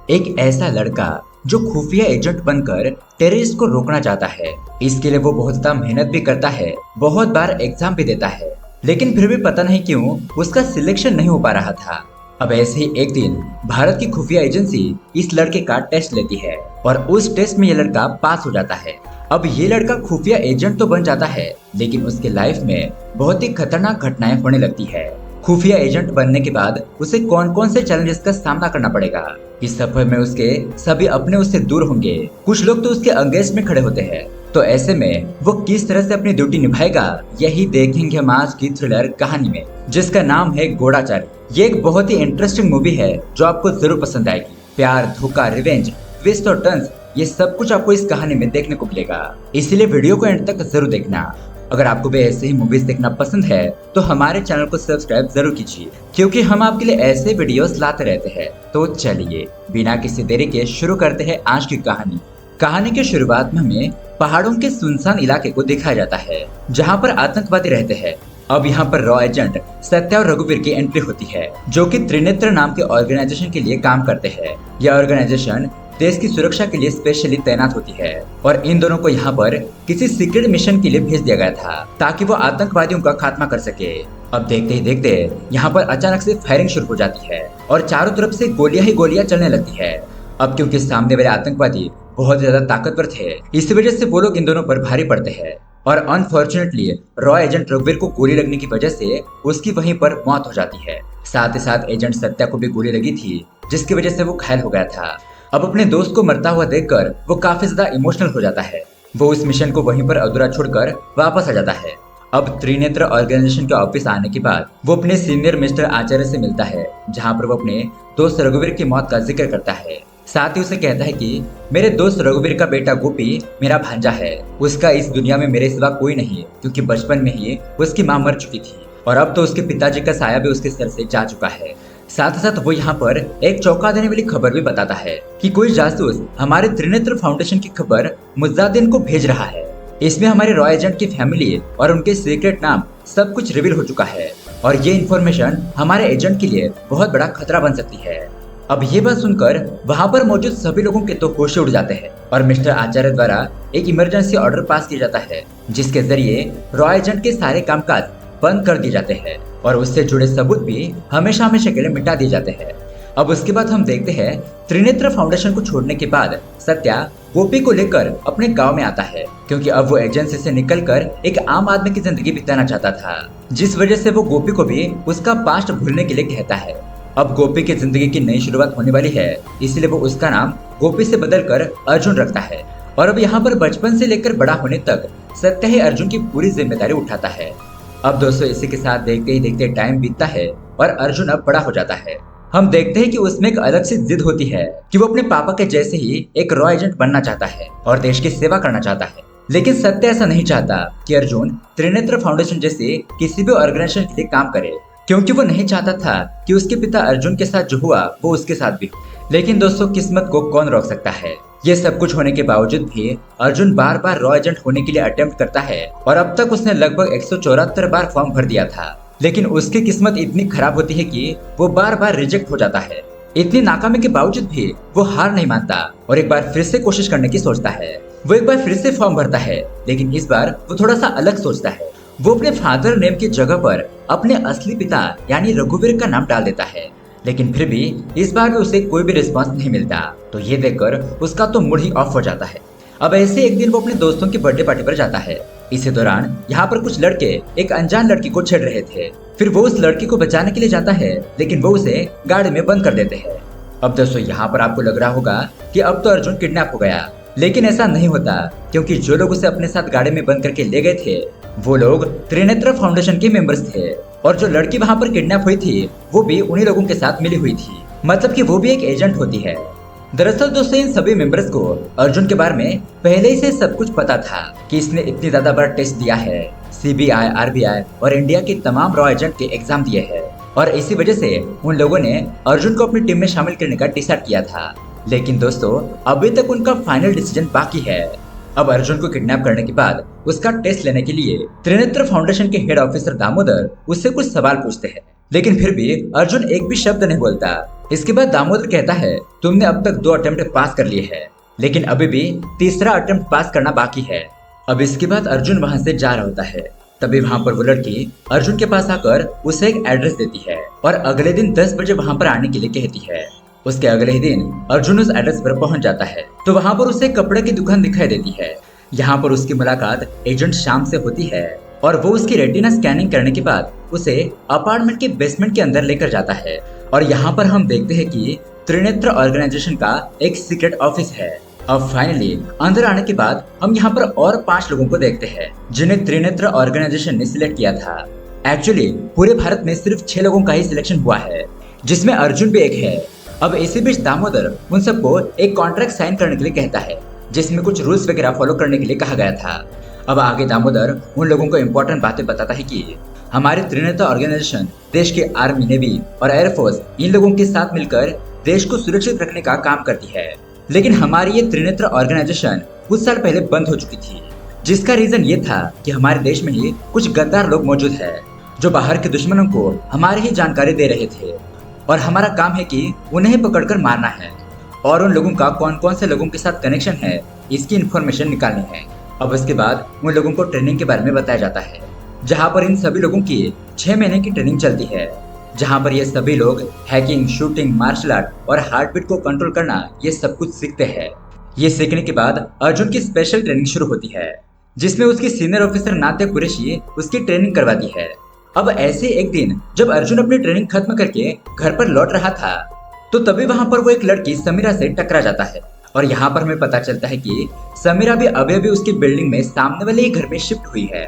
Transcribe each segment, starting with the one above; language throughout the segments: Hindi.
एक ऐसा लड़का जो खुफिया एजेंट बनकर टेररिस्ट को रोकना चाहता है। इसके लिए वो बहुत ज्यादा मेहनत भी करता है, बहुत बार एग्जाम भी देता है, लेकिन फिर भी पता नहीं क्यों उसका सिलेक्शन नहीं हो पा रहा था। अब ऐसे ही एक दिन भारत की खुफिया एजेंसी इस लड़के का टेस्ट लेती है और उस टेस्ट में ये लड़का पास हो जाता है। अब ये लड़का खुफिया एजेंट तो बन जाता है, लेकिन उसके लाइफ में बहुत ही खतरनाक घटनाएं होने लगती है। खुफिया एजेंट बनने के बाद उसे कौन कौन से चैलेंजेस का सामना करना पड़ेगा। इस सफर में उसके सभी अपने उससे दूर होंगे, कुछ लोग तो उसके अगेंस्ट में खड़े होते हैं। तो ऐसे में वो किस तरह से अपनी ड्यूटी निभाएगा, यही देखेंगे हम आज की थ्रिलर कहानी में, जिसका नाम है गूढ़ाचार। ये एक बहुत ही इंटरेस्टिंग मूवी है जो आपको जरूर पसंद आएगी। प्यार, धोखा, रिवेंज, ट्विस्ट और टर्न्स, ये सब कुछ आपको इस कहानी में देखने को मिलेगा। इसलिए वीडियो को एंड तक जरूर देखना। अगर आपको भी ऐसे ही मूवीज देखना पसंद है तो हमारे चैनल को सब्सक्राइब जरूर कीजिए, क्योंकि हम आपके लिए ऐसे वीडियोस लाते रहते हैं। तो चलिए बिना किसी देरी के शुरू करते हैं आज की कहानी। कहानी के शुरुआत में हमें पहाड़ों के सुनसान इलाके को दिखाया जाता है, जहाँ पर आतंकवादी रहते हैं। अब यहाँ पर रॉ एजेंट सत्या और रघुवीर की एंट्री होती है, जो कि त्रिनेत्र नाम के ऑर्गेनाइजेशन के लिए काम करते हैं। यह ऑर्गेनाइजेशन देश की सुरक्षा के लिए स्पेशली तैनात होती है और इन दोनों को यहाँ पर किसी सीक्रेट मिशन के लिए भेज दिया गया था, ताकि वो आतंकवादियों का खात्मा कर सके। अब देखते ही देखते यहाँ पर अचानक से फायरिंग शुरू हो जाती है और चारों तरफ से गोलियां ही गोलियां चलने लगती है। अब क्योंकि सामने वाले आतंकवादी बहुत ज्यादा ताकतवर थे, इस वजह से वो लोग इन दोनों पर भारी पड़ते हैं और अनफॉर्चुनेटली रॉ एजेंट रघुवीर को गोली लगने की वजह से उसकी वहीं पर मौत हो जाती है। साथ ही साथ एजेंट सत्या को भी गोली लगी थी, जिसकी वजह से वो घायल हो गया था। अब अपने दोस्त को मरता हुआ देखकर वो काफी ज्यादा इमोशनल हो जाता है। वो उस मिशन को वहीं पर अधूरा छोड़कर वापस आ जाता है। अब त्रिनेत्र ऑर्गेनाइजेशन के ऑफिस आने के बाद वो अपने सीनियर मिस्टर आचार्य से मिलता है, जहाँ पर वो अपने दोस्त रघुवीर की मौत का जिक्र करता है। साथ ही उसे कहता है कि मेरे दोस्त रघुवीर का बेटा गोपी मेरा भांजा है, उसका इस दुनिया में मेरे सिवा कोई नहीं, क्योंकि बचपन में ही उसकी माँ मर चुकी थी और अब तो उसके पिताजी का साया भी उसके सर से जा चुका है। साथ ही साथ वो यहाँ पर एक चौंका देने वाली खबर भी बताता है कि कोई जासूस हमारे त्रिनेत्र फाउंडेशन की खबर मुजाद्दीन को भेज रहा है। इसमें हमारे रॉ एजेंट की फैमिली और उनके सीक्रेट नाम सब कुछ रिवील हो चुका है और ये इन्फॉर्मेशन हमारे एजेंट के लिए बहुत बड़ा खतरा बन सकती है। अब ये बात सुनकर वहाँ पर मौजूद सभी लोगों के तो होश उड़ जाते हैं और मिस्टर आचार्य द्वारा एक इमरजेंसी ऑर्डर पास किया जाता है, जिसके जरिए रॉ एजेंट के सारे कामकाज बंद कर दिए जाते हैं और उससे जुड़े सबूत भी हमेशा हमेशा के लिए मिटा दिए जाते हैं। अब उसके बाद हम देखते हैं त्रिनेत्र फाउंडेशन को छोड़ने के बाद सत्या गोपी को लेकर अपने गांव में आता है, क्योंकि अब वो एजेंसी से निकलकर एक आम आदमी की जिंदगी बिताना चाहता था, जिस वजह से वो गोपी को भी उसका पास्ट भूलने के लिए कहता है। अब गोपी की जिंदगी की नई शुरुआत होने वाली है, इसलिए वो उसका नाम गोपी से बदलकर अर्जुन रखता है और अब यहाँ पर बचपन से लेकर बड़ा होने तक सत्या ही अर्जुन की पूरी जिम्मेदारी उठाता है। अब दोस्तों इसी के साथ देखते ही देखते टाइम बीतता है और अर्जुन अब बड़ा हो जाता है। हम देखते हैं कि उसमें एक अलग सी जिद होती है कि वो अपने पापा के जैसे ही एक रॉ एजेंट बनना चाहता है और देश की सेवा करना चाहता है। लेकिन सत्य ऐसा नहीं चाहता कि अर्जुन त्रिनेत्र फाउंडेशन जैसे किसी भी ऑर्गेनाइजेशन के लिए काम करे, क्योंकि वो नहीं चाहता था कि उसके पिता अर्जुन के साथ जो हुआ वो उसके साथ भी हो। लेकिन दोस्तों किस्मत को कौन रोक सकता है। ये सब कुछ होने के बावजूद भी अर्जुन बार बार रॉ एजेंट होने के लिए अटेम्प्ट करता है और अब तक उसने लगभग 174 बार फॉर्म भर दिया था, लेकिन उसकी किस्मत इतनी खराब होती है कि वो बार बार रिजेक्ट हो जाता है। इतनी नाकामी के बावजूद भी वो हार नहीं मानता और एक बार फिर से कोशिश करने की सोचता है। वो एक बार फिर से फॉर्म भरता है, लेकिन इस बार वो थोड़ा सा अलग सोचता है। वो अपने फादर नेम की जगह पर अपने असली पिता यानी रघुवीर का नाम डाल देता है, लेकिन फिर भी इस बार भी उसे कोई भी रिस्पांस नहीं मिलता। तो ये देखकर उसका तो मूड ही ऑफ हो जाता है। अब ऐसे एक दिन वो अपने दोस्तों की बर्थडे पार्टी पर जाता है। इसी दौरान यहाँ पर कुछ लड़के एक अनजान लड़की को छेड़ रहे थे। फिर वो उस लड़की को बचाने के लिए जाता है, लेकिन वो उसे गाड़ी में बंद कर देते हैं। अब दोस्तों यहाँ पर आपको लग रहा होगा कि अब तो अर्जुन किडनैप हो गया, लेकिन ऐसा नहीं होता, क्योंकि जो लोग उसे अपने साथ गाड़ी में बंद करके ले गए थे वो लोग त्रिनेत्र फाउंडेशन के मेंबर्स थे और जो लड़की वहाँ पर किडनैप हुई थी वो भी उन्हीं लोगों के साथ मिली हुई थी, मतलब कि वो भी एक एजेंट होती है। दरअसल दोस्तों इन सभी मेंबर्स को अर्जुन के बारे में पहले ही से सब कुछ पता था कि इसने इतनी ज्यादा बार टेस्ट दिया है, सीबीआई, आरबीआई और इंडिया के तमाम रॉ एजेंट के एग्जाम दिए हैं और इसी वजह से उन लोगों ने अर्जुन को अपनी टीम में शामिल करने का डिसाइड किया था। लेकिन दोस्तों अभी तक उनका फाइनल डिसीजन बाकी है। अब अर्जुन को किडनैप करने के बाद उसका टेस्ट लेने के लिए त्रिनेत्र फाउंडेशन के हेड ऑफिसर दामोदर उससे कुछ सवाल पूछते हैं, लेकिन फिर भी अर्जुन एक भी शब्द नहीं बोलता। इसके बाद दामोदर कहता है, तुमने अब तक 2 अटेम्प्ट पास कर लिए हैं, लेकिन अभी भी तीसरा अटेम्प्ट पास करना बाकी है। अब इसके बाद अर्जुन वहाँ से जा रहा होता है। तभी वहाँ पर वो लड़की अर्जुन के पास आकर उसे एक एड्रेस देती है और अगले दिन 10 बजे वहाँ पर आने के लिए कहती है। उसके अगले ही दिन अर्जुन उस एड्रेस पर पहुंच जाता है तो वहाँ पर उसे कपड़े की दुकान दिखाई देती है। यहाँ पर उसकी मुलाकात एजेंट श्याम से होती है और वो उसकी रेटिना स्कैनिंग करने के बाद उसे अपार्टमेंट के बेसमेंट के अंदर लेकर जाता है। और यहाँ पर हम देखते हैं कि त्रिनेत्र ऑर्गेनाइजेशन का एक सीक्रेट ऑफिस है। अब फाइनली अंदर आने के बाद हम यहाँ पर और 5 लोगों को देखते हैं जिन्हें त्रिनेत्र ऑर्गेनाइजेशन ने सिलेक्ट किया था। एक्चुअली पूरे भारत में सिर्फ 6 लोगों का ही सिलेक्शन हुआ है, जिसमें अर्जुन भी एक है। अब इसी बीच दामोदर उन सबको एक कॉन्ट्रैक्ट साइन करने के लिए कहता है, जिसमें कुछ रूल्स वगैरह फॉलो करने के लिए कहा गया था। अब आगे दामोदर उन लोगों को इम्पोर्टेंट बातें बताता है कि हमारे त्रिनेत्र ऑर्गेनाइजेशन देश के आर्मी, नेवी और एयरफोर्स इन लोगों के साथ मिलकर देश को सुरक्षित रखने का काम करती है, लेकिन हमारी ये त्रिनेत्र ऑर्गेनाइजेशन कुछ साल पहले बंद हो चुकी थी, जिसका रीजन ये था कि हमारे देश में ही कुछ गद्दार लोग मौजूद है जो बाहर के दुश्मनों को हमारी ही जानकारी दे रहे थे और हमारा काम है कि उन्हें पकड़कर मारना है और उन लोगों का कौन कौन से लोगों के साथ कनेक्शन है इसकी इन्फॉर्मेशन निकालनी है। अब उसके बाद उन लोगों को ट्रेनिंग के बारे में बताया जाता है, जहाँ पर इन सभी लोगों की 6 महीने की ट्रेनिंग चलती है, जहाँ पर ये सभी लोग हैकिंग, शूटिंग, मार्शल आर्ट और हार्ट बीट को कंट्रोल करना ये सब कुछ सीखते हैं। ये सीखने के बाद अर्जुन की स्पेशल ट्रेनिंग शुरू होती है, जिसमें उसकी सीनियर ऑफिसर नात्या कुरैशी उसकी ट्रेनिंग करवाती है। अब ऐसे एक दिन जब अर्जुन अपनी ट्रेनिंग खत्म करके घर पर लौट रहा था तो तभी वहाँ पर वो एक लड़की समीरा से टकरा जाता है और यहाँ पर हमें पता चलता है कि समीरा भी अभी उसकी बिल्डिंग में सामने वाले ही घर में शिफ्ट हुई है।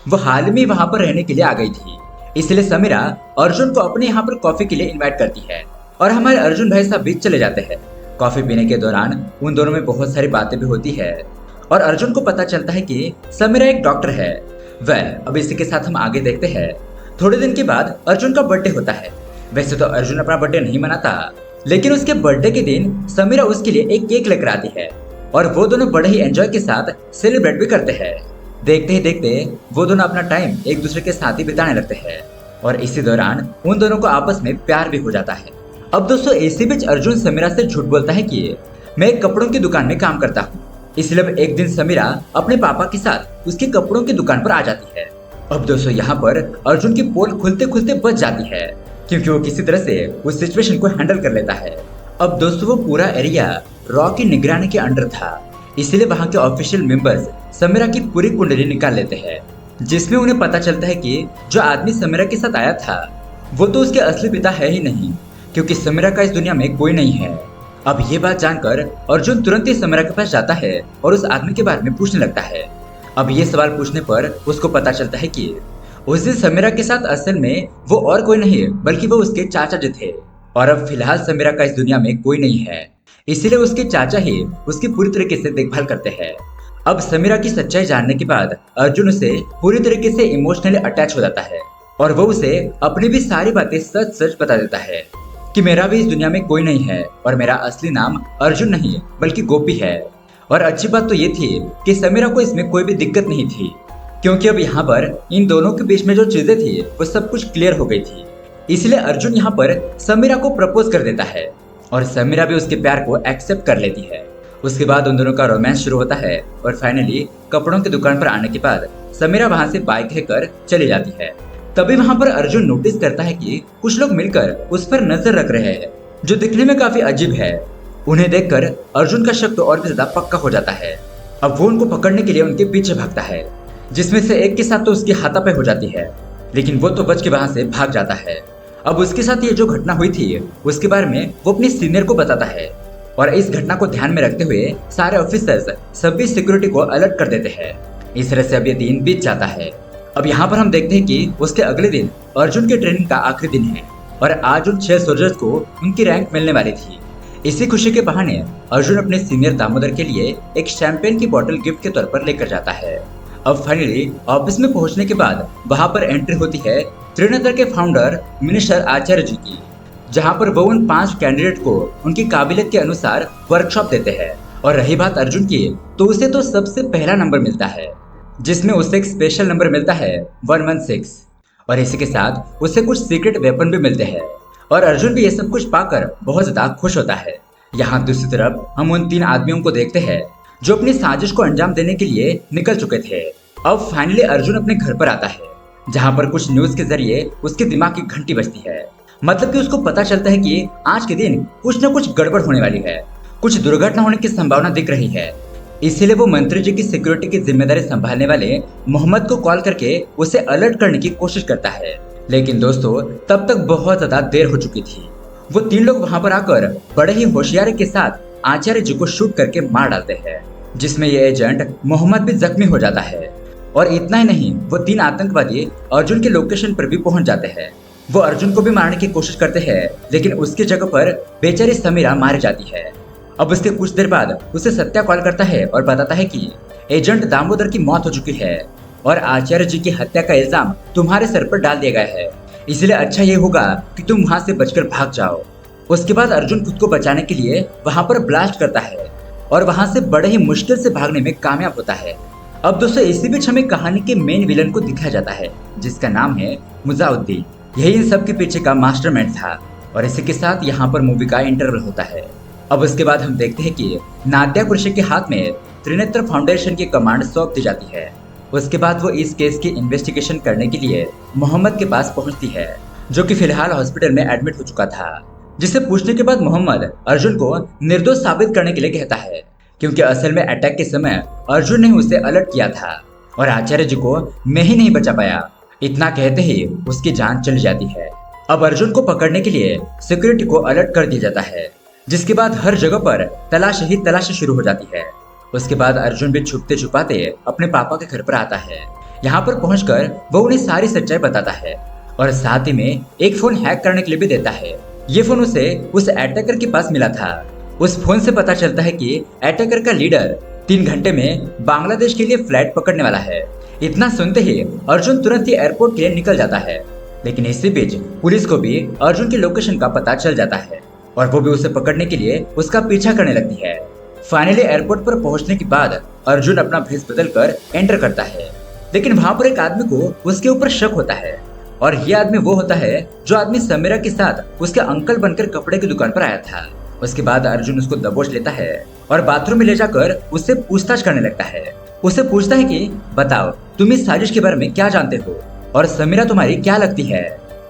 वो हाल में वहाँ पर रहने के लिए आ गई थी, इसलिए समीरा अर्जुन को अपने यहाँ पर कॉफी के लिए इनवाइट करती है और हमारे अर्जुन भाई साहब भी चले जाते हैं। कॉफी पीने के दौरान उन दोनों में बहुत सारी बातें भी होती है और अर्जुन को पता चलता है कि समीरा एक डॉक्टर है। अब इसी के साथ हम आगे देखते हैं। थोड़े दिन के बाद अर्जुन का बर्थडे होता है। वैसे तो अर्जुन अपना बर्थडे नहीं मनाता, लेकिन उसके बर्थडे के दिन समीरा उसके लिए एक केक लेकर आती है और वो दोनों बड़े ही एंजॉय के साथ सेलिब्रेट भी करते हैं। देखते ही देखते वो दोनों अपना टाइम एक दूसरे के साथ ही बिताने लगते हैं और इसी दौरान उन दोनों को आपस में प्यार भी हो जाता है। अब दोस्तों इसी बीच अर्जुन समीरा से झूठ बोलता है कि मैं एक कपड़ों की दुकान में काम करता हूँ, इसलिए अब एक दिन समीरा अपने पापा के साथ उसके कपड़ों की दुकान पर आ जाती है। अब दोस्तों यहाँ पर अर्जुन की पोल खुलते खुलते बच जाती है, क्योंकि वो किसी तरह से उस सिचुएशन को हैंडल कर लेता है। अब दोस्तों वो पूरा एरिया रॉ की निगरानी के अंडर था, इसलिए वहाँ के ऑफिशियल मेंबर्स समीरा की पूरी कुंडली निकाल लेते हैं, जिसमें उन्हें पता चलता है कि जो आदमी समीरा के साथ आया था वो तो उसके असली पिता है ही नहीं, क्योंकि समीरा का इस दुनिया में कोई नहीं है। अब ये बात जानकर अर्जुन तुरंत ही समीरा के पास जाता है और उस आदमी के बारे में पूछने लगता है। अब ये सवाल पूछने पर उसको पता चलता है कि उस दिन समीरा के साथ असल में वो और कोई नहीं बल्कि वो उसके चाचा जी थे और अब फिलहाल समीरा का इस दुनिया में कोई नहीं है, इसीलिए उसके चाचा ही उसकी पूरी तरीके से देखभाल करते हैं। अब समीरा की सच्चाई जानने के बाद अर्जुन उसे पूरी तरीके से इमोशनली अटैच हो जाता है और वो उसे अपनी भी सारी बातें सच सच बता देता है कि मेरा भी इस दुनिया में कोई नहीं है और मेरा असली नाम अर्जुन नहीं बल्कि गोपी है। और अच्छी बात तो ये थी कि समीरा को इसमें कोई भी दिक्कत नहीं थी, क्योंकि अब यहाँ पर इन दोनों के बीच में जो चीजें थी वो सब कुछ क्लियर हो गई थी। इसलिए अर्जुन यहाँ पर समीरा को प्रपोज कर देता है और समीरा भी उसके प्यार को एक्सेप्ट कर लेती है। उसके बाद उन दोनों का रोमांस शुरू होता है और फाइनली कपड़ों की दुकान पर आने के बाद समीरा वहाँ से बाइक लेकर चली जाती है। तभी वहाँ पर अर्जुन नोटिस करता है कि कुछ लोग मिलकर उस पर नजर रख रहे हैं, जो दिखने में काफी अजीब है। उन्हें देखकर अर्जुन का शक तो और भी ज्यादा पक्का हो जाता है। अब वो उनको पकड़ने के लिए उनके पीछे भागता है, जिसमें से एक के साथ तो उसकी हाथापाई हो जाती है, लेकिन वो तो बच के वहां से भाग जाता है। अब उसके साथ ये जो घटना हुई थी उसके बारे में वो अपने सीनियर को बताता है और इस घटना को ध्यान में रखते हुए सारे ऑफिसर्स सभी सिक्योरिटी को अलर्ट कर देते हैं। इस तरह से अब ये दिन बीत जाता है। अब यहाँ पर हम देखते हैं कि उसके अगले दिन अर्जुन के ट्रेनिंग का आखिरी दिन है और आज उन 6 सोल्जर्स को उनकी रैंक मिलने वाली थी। इसी खुशी के बहाने अर्जुन अपने सीनियर दामोदर के लिए एक शैंपेन की बोतल गिफ्ट के तौर पर लेकर जाता है। अब फाइनली ऑफिस में पहुंचने के बाद वहां पर एंट्री होती है त्रिनेत्र के फाउंडर मिनिस्टर आचार्य जी की, जहां पर वो उन 5 कैंडिडेट को उनकी काबिलियत के अनुसार वर्कशॉप देते हैं और रही बात अर्जुन की, तो उसे तो सबसे पहला नंबर मिलता है, जिसमें उसे एक स्पेशल नंबर मिलता है 116। और इसी के साथ उसे कुछ सीक्रेट वेपन भी मिलते हैं। और अर्जुन भी ये सब कुछ पाकर बहुत ज्यादा खुश होता है। यहाँ दूसरी तरफ हम उन 3 आदमियों को देखते हैं जो अपनी साजिश को अंजाम देने के लिए निकल चुके थे। अब फाइनली अर्जुन अपने घर पर आता है, जहाँ पर कुछ न्यूज के जरिए उसके दिमाग की घंटी बजती है। मतलब कि उसको पता चलता है कि आज के दिन कुछ न कुछ गड़बड़ होने वाली है, कुछ दुर्घटना होने की संभावना दिख रही है। इसीलिए वो मंत्री जी की सिक्योरिटी की जिम्मेदारी संभालने वाले मोहम्मद को कॉल करके उसे अलर्ट करने की कोशिश करता है। लेकिन दोस्तों तब तक बहुत ज्यादा देर हो चुकी थी। वो 3 लोग वहां पर आकर बड़े ही होशियारी के साथ आचार्य जी को शूट करके मार डालते हैं, जिसमें ये एजेंट मोहम्मद भी जख्मी हो जाता है। और इतना ही नहीं, वो 3 आतंकवादी अर्जुन के लोकेशन पर भी पहुंच जाते हैं। वो अर्जुन को भी मारने की कोशिश करते हैं, लेकिन उसकी जगह पर बेचारी समीरा मारी जाती है। अब उसके कुछ देर बाद उसे सत्या कॉल करता है और बताता है कि एजेंट दामोदर की मौत हो चुकी है और आचार्य जी की हत्या का इल्जाम तुम्हारे सर पर डाल दिया गया है, इसलिए अच्छा ये होगा कि तुम वहां से बचकर भाग जाओ। उसके बाद अर्जुन खुद को बचाने के लिए वहां पर ब्लास्ट करता है और वहां से बड़े ही मुश्किल से भागने में कामयाब होता है। अब दोस्तों इसी बीच हमें कहानी के मेन विलन को दिखाया जाता है, जिसका नाम है मुजाउद्दीन। यही इन सब के पीछे का मास्टरमाइंड था। और इसी के साथ यहाँ पर मूवी का इंटरवल होता है। अब उसके बाद हम देखते हैं कि नादिया कुरैशी के हाथ में त्रिनेत्र फाउंडेशन की कमांड सौंप दी जाती है। उसके बाद वो इस केस की इन्वेस्टिगेशन करने के लिए मोहम्मद के पास पहुंचती है, जो कि फिलहाल हॉस्पिटल में एडमिट हो चुका था। जिसे पूछने के बाद मोहम्मद अर्जुन को निर्दोष साबित करने के लिए कहता है, क्योंकि असल में अटैक के समय अर्जुन ने उसे अलर्ट किया था और आचार्य जी को मैं ही नहीं बचा पाया। इतना कहते ही उसकी जान चली जाती है। अब अर्जुन को पकड़ने के लिए सिक्योरिटी को अलर्ट कर दिया जाता है, जिसके बाद हर जगह पर तलाश ही तलाश शुरू हो जाती है। उसके बाद अर्जुन भी छुपते छुपाते अपने पापा के घर पर आता है। यहाँ पर पहुंचकर वो उन्हें सारी सच्चाई बताता है और साथ ही में एक फोन हैक करने के लिए भी देता है। ये फोन उसे उस अटैकर के पास मिला था। उस फोन से पता चलता है कि अटैकर का लीडर 3 घंटे में बांग्लादेश के लिए फ्लाइट पकड़ने वाला है। इतना सुनते ही अर्जुन तुरंत ही एयरपोर्ट के लिए निकल जाता है। लेकिन इसी बीच पुलिस को भी अर्जुन के लोकेशन का पता चल जाता है और वो भी उसे पकड़ने के लिए उसका पीछा करने लगती है। फाइनली एयरपोर्ट पर पहुंचने के बाद अर्जुन अपना भेष बदलकर एंटर करता है, लेकिन वहां पर एक आदमी को उसके ऊपर शक होता है और ये आदमी वो होता है जो आदमी समीरा के साथ उसके अंकल बनकर कपड़े की दुकान पर आया था। उसके बाद अर्जुन उसको दबोच लेता है और बाथरूम में ले जाकर उससे पूछताछ करने लगता है। उसे पूछता है कि बताओ तुम इस साजिश के बारे में क्या जानते हो और समीरा तुम्हारी क्या लगती है।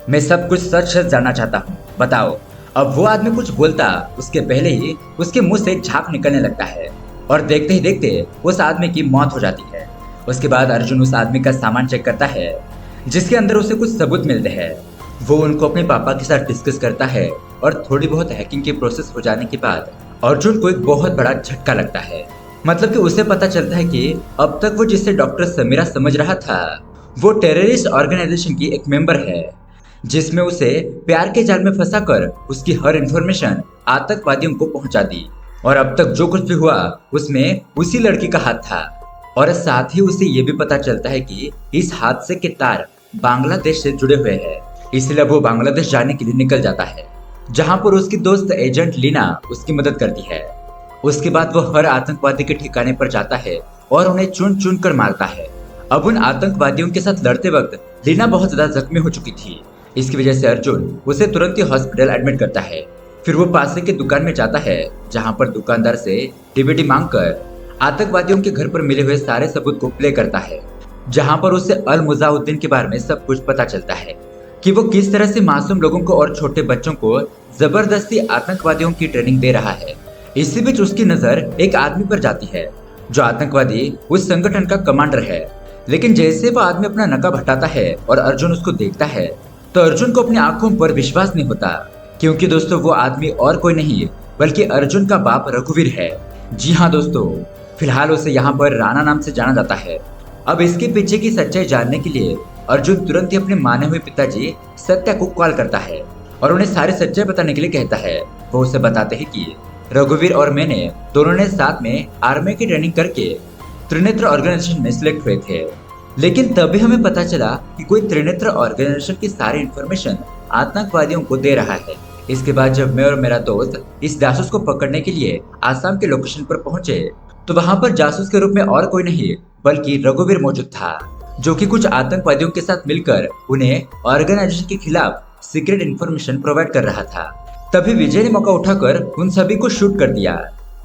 मैं सब कुछ सच सच जानना चाहता हूँ, बताओ। अब वो आदमी कुछ बोलता उसके पहले ही उसके मुंह से झाग निकलने लगता है और देखते ही देखते उस आदमी की मौत हो जाती है। उसके बाद अर्जुन उस आदमी का सामान चेक करता है, जिसके अंदर उसे कुछ सबूत मिलते हैं। वो उनको अपने पापा के साथ डिस्कस करता है और थोड़ी बहुत हैकिंग की प्रोसेस हो जाने के बाद अर्जुन को एक बहुत बड़ा झटका लगता है। मतलब कि उसे पता चलता है कि अब तक वो जिसे डॉक्टर समीरा समझ रहा था वो टेररिस्ट ऑर्गेनाइजेशन की एक मेंबर है, जिसमें उसे प्यार के जाल में फंसाकर उसकी हर इंफॉर्मेशन आतंकवादियों को पहुंचा दी। और अब तक जो कुछ भी हुआ उसमें उसी लड़की का हाथ था। और साथ ही उसे ये भी पता चलता है कि इस हादसे के तार बांग्लादेश से जुड़े हुए हैं, इसलिए वो बांग्लादेश जाने के लिए निकल जाता है, जहां पर उसकी दोस्त एजेंट लीना उसकी मदद करती है। उसके बाद वो हर आतंकवादी के ठिकाने पर जाता है और उन्हें चुन चुन कर मारता है। अब उन आतंकवादियों के साथ लड़ते वक्त लीना बहुत ज्यादा जख्मी हो चुकी थी। इसकी वजह से अर्जुन उसे तुरंत ही हॉस्पिटल एडमिट करता है। फिर वो पास की दुकान में जाता है, जहां पर दुकानदार से डीवीडी मांगकर आतंकवादियों के घर पर मिले हुए सारे सबूत को प्ले करता है, जहां पर उसे अल मुजाउद्दीन के बारे में सब कुछ पता चलता है कि वो किस तरह से मासूम लोगों को और छोटे बच्चों को जबरदस्ती आतंकवादियों की ट्रेनिंग दे रहा है। इसी बीच उसकी नजर एक आदमी पर जाती है जो आतंकवादी उस संगठन का कमांडर है। लेकिन जैसे वो आदमी अपना नकाब हटाता है और अर्जुन उसको देखता है तो अर्जुन को अपनी आंखों पर विश्वास नहीं होता, क्योंकि दोस्तों वो आदमी और कोई नहीं बल्कि अर्जुन का बाप रघुवीर है। जी हाँ दोस्तों, फिलहाल उसे यहाँ पर राणा नाम से जाना जाता है। अब इसके पीछे की सच्चाई जानने के लिए अर्जुन तुरंत ही अपने माने हुए पिताजी सत्या को कॉल करता है और उन्हें सारी सच्चाई बताने के लिए कहता है। वो उसे बताते हैं कि रघुवीर और मैंने दोनों ने साथ में आर्मी की ट्रेनिंग करके त्रिनेत्र ऑर्गेनाइजेशन में सिलेक्ट हुए थे। लेकिन तभी हमें पता चला कि कोई त्रिनेत्र ऑर्गेनाइजेशन की सारी इंफॉर्मेशन आतंकवादियों को दे रहा है, इसके बाद जब मैं और मेरा दोस्त इस जासूस को पकड़ने के लिए आसाम के लोकेशन पर पहुंचे तो वहां पर जासूस के रूप में और कोई नहीं बल्कि रघुवीर मौजूद था, जो कि कुछ आतंकवादियों के साथ मिलकर उन्हें ऑर्गेनाइजेशन के खिलाफ सीक्रेट इन्फॉर्मेशन प्रोवाइड कर रहा था। तभी विजय ने मौका उठाकर उन सभी को शूट कर दिया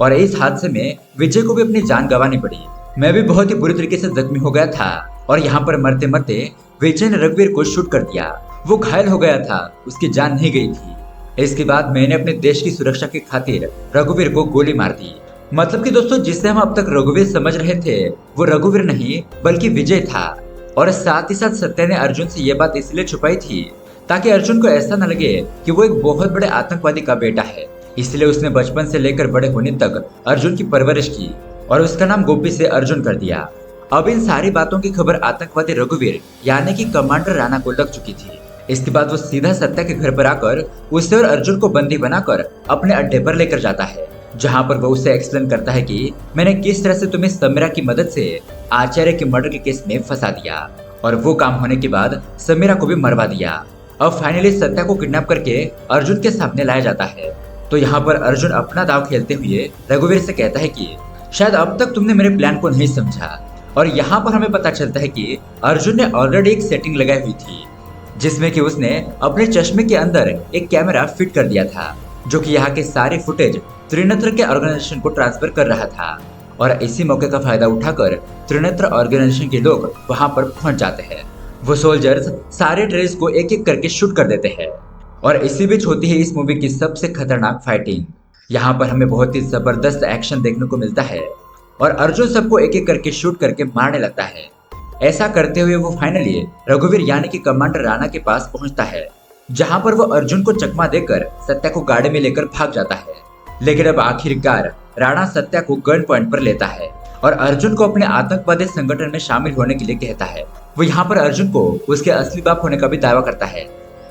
और इस हादसे में विजय को भी अपनी जान गंवानी पड़ी। मैं भी बहुत ही बुरी तरीके से जख्मी हो गया था और यहाँ पर मरते मरते विजय ने रघुवीर को शूट कर दिया। वो घायल हो गया था, उसकी जान नहीं गई थी। इसके बाद मैंने अपने देश की सुरक्षा की खातिर रघुवीर को गोली मार दी। मतलब कि दोस्तों, जिसे हम अब तक रघुवीर समझ रहे थे वो रघुवीर नहीं बल्कि विजय था। और साथ ही साथ सत्या ने अर्जुन से ये बात इसलिए छुपाई थी ताकि अर्जुन को ऐसा न लगे कि वो एक बहुत बड़े आतंकवादी का बेटा है। इसलिए उसने बचपन से लेकर बड़े होने तक अर्जुन की परवरिश की और उसका नाम गोपी से अर्जुन कर दिया। अब इन सारी बातों की खबर आतंकवादी रघुवीर यानी कि कमांडर राणा को लग चुकी थी। इसके बाद वो सीधा सत्या के घर पर आकर उसे और अर्जुन को बंदी बनाकर अपने अड्डे पर लेकर जाता है, जहाँ पर वो उसे एक्सप्लेन करता है कि मैंने किस तरह से तुम्हें समीरा की मदद से आचार्य के मर्डर के केस में फंसा दिया और वो काम होने के बाद समीरा को भी मरवा दिया। अब फाइनली सत्या को किडनैप करके अर्जुन के सामने लाया जाता है। तो यहाँ पर अर्जुन अपना दाव खेलते हुए रघुवीर से कहता है कि शायद अब तक तुमने मेरे प्लान को नहीं समझा। और यहाँ पर हमें पता चलता है कि अर्जुन ने ऑलरेडी एक सेटिंग लगाई हुई थी जिसमें कि उसने अपने चश्मे के अंदर एक कैमरा फिट कर दिया था, जो कि यहाँ के सारे फुटेज त्रिनेत्र के ऑर्गेनाइजेशन को ट्रांसफर कर रहा था। और इसी मौके का फायदा उठाकर त्रिनेत्र ऑर्गेनाइजेशन के लोग वहां पर पहुंच जाते हैं। वो सोल्जर्स सारे टेररिस्ट को एक एक करके शूट कर देते हैं। और इसी बीच होती है इस मूवी की सबसे खतरनाक फाइटिंग। यहाँ पर हमें बहुत ही जबरदस्त एक्शन देखने को मिलता है और अर्जुन सबको एक एक करके शूट करके मारने लगता है। ऐसा करते हुए वो फाइनली रघुवीर यानी कि कमांडर राणा के पास पहुंचता है, जहां पर वो अर्जुन को चकमा देकर सत्या को गाड़ी में लेकर भाग जाता है। लेकिन अब आखिरकार राणा सत्या को गन पॉइंट पर लेता है और अर्जुन को अपने आतंकवादी संगठन में शामिल होने के लिए कहता है। वो यहाँ पर अर्जुन को उसके असली बाप होने का भी दावा करता है।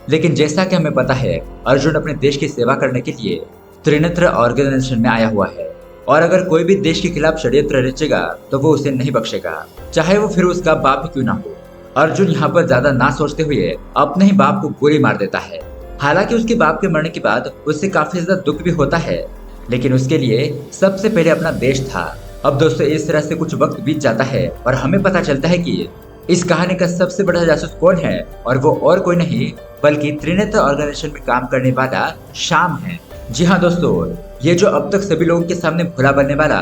लेकिन जैसा कि हमें पता है, अर्जुन अपने देश की सेवा करने के लिए त्रिनेत्र ऑर्गेनाइजेशन में आया हुआ है और अगर कोई भी देश के खिलाफ षड्यंत्र रचेगा तो वो उसे नहीं बख्शेगा, चाहे वो फिर उसका बाप ही क्यों ना हो। अर्जुन यहाँ पर ज्यादा ना सोचते हुए अपने ही बाप को गोली मार देता है। हालांकि उसके बाप के मरने के बाद उससे काफी ज्यादा दुख भी होता है, लेकिन उसके लिए सबसे पहले अपना देश था। अब दोस्तों, इस तरह से कुछ वक्त बीत जाता है और हमें पता चलता है कि इस कहानी का सबसे बड़ा जासूस कौन है और वो और कोई नहीं बल्कि त्रिनेत्र ऑर्गेनाइजेशन में काम करने वाला श्याम है। जी हाँ दोस्तों, ये जो अब तक सभी लोगों के सामने भुला बनने वाला,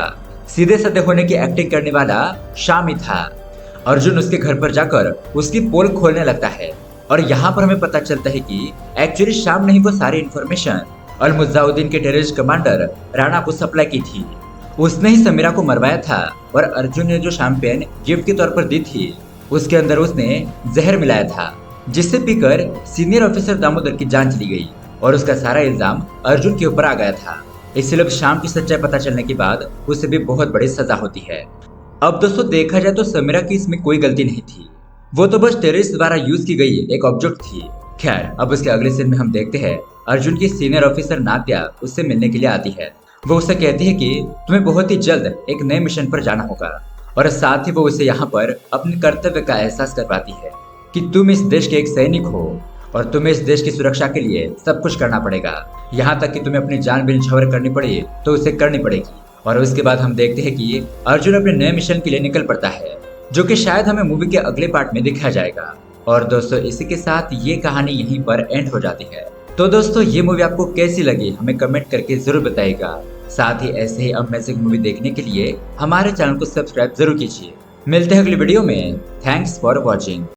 सीधे साधे होने की एक्टिंग करने वाला श्याम ही था। अर्जुन उसके घर पर जाकर उसकी पोल खोलने लगता है और यहाँ पर हमें पता चलता है कि एक्चुअली श्याम ने ही वो सारी इन्फॉर्मेशन अल-मुजाहिदीन के टेररिस्ट कमांडर राणा को सप्लाई की थी। उसने ही समीरा को मरवाया था और अर्जुन ने जो शैंपेन गिफ्ट के तौर पर दी थी उसके अंदर उसने जहर मिलाया था, जिससे पीकर सीनियर ऑफिसर दामोदर की जान चली गई और उसका सारा इल्जाम अर्जुन के ऊपर आ गया था। इसलिए अब श्याम की सच्चाई पता चलने के बाद उसे भी बहुत बड़ी सजा होती है। अब दोस्तों, देखा जाए तो समीरा की इसमें कोई गलती नहीं थी, वो तो बस टेररिस्ट द्वारा यूज की गई एक ऑब्जेक्ट थी। खैर, अब उसके अगले सीन में हम देखते हैं अर्जुन की सीनियर ऑफिसर नात्या उससे मिलने के लिए आती है। वो उसे कहती है कि तुम्हें बहुत ही जल्द एक नए मिशन पर जाना होगा और साथ ही वो उसे यहाँ पर अपने कर्तव्य का एहसास करवाती है कि तुम इस देश के एक सैनिक हो और तुम्हें इस देश की सुरक्षा के लिए सब कुछ करना पड़ेगा, यहाँ तक कि तुम्हें अपनी जान भी न्यौछावर करनी पड़े तो उसे करनी पड़ेगी। और उसके बाद हम देखते हैं कि अर्जुन अपने नए मिशन के लिए निकल पड़ता है, जो कि शायद हमें मूवी के अगले पार्ट में दिखाया जाएगा। और दोस्तों, इसी के साथ ये कहानी यहीं पर एंड हो जाती है। तो दोस्तों, ये मूवी आपको कैसी लगी हमें कमेंट करके जरूर बताइएगा। साथ ही ऐसे ही अमेजिंग मूवी देखने के लिए हमारे चैनल को सब्सक्राइब जरूर कीजिए। मिलते हैं अगली वीडियो में। Thanks for watching.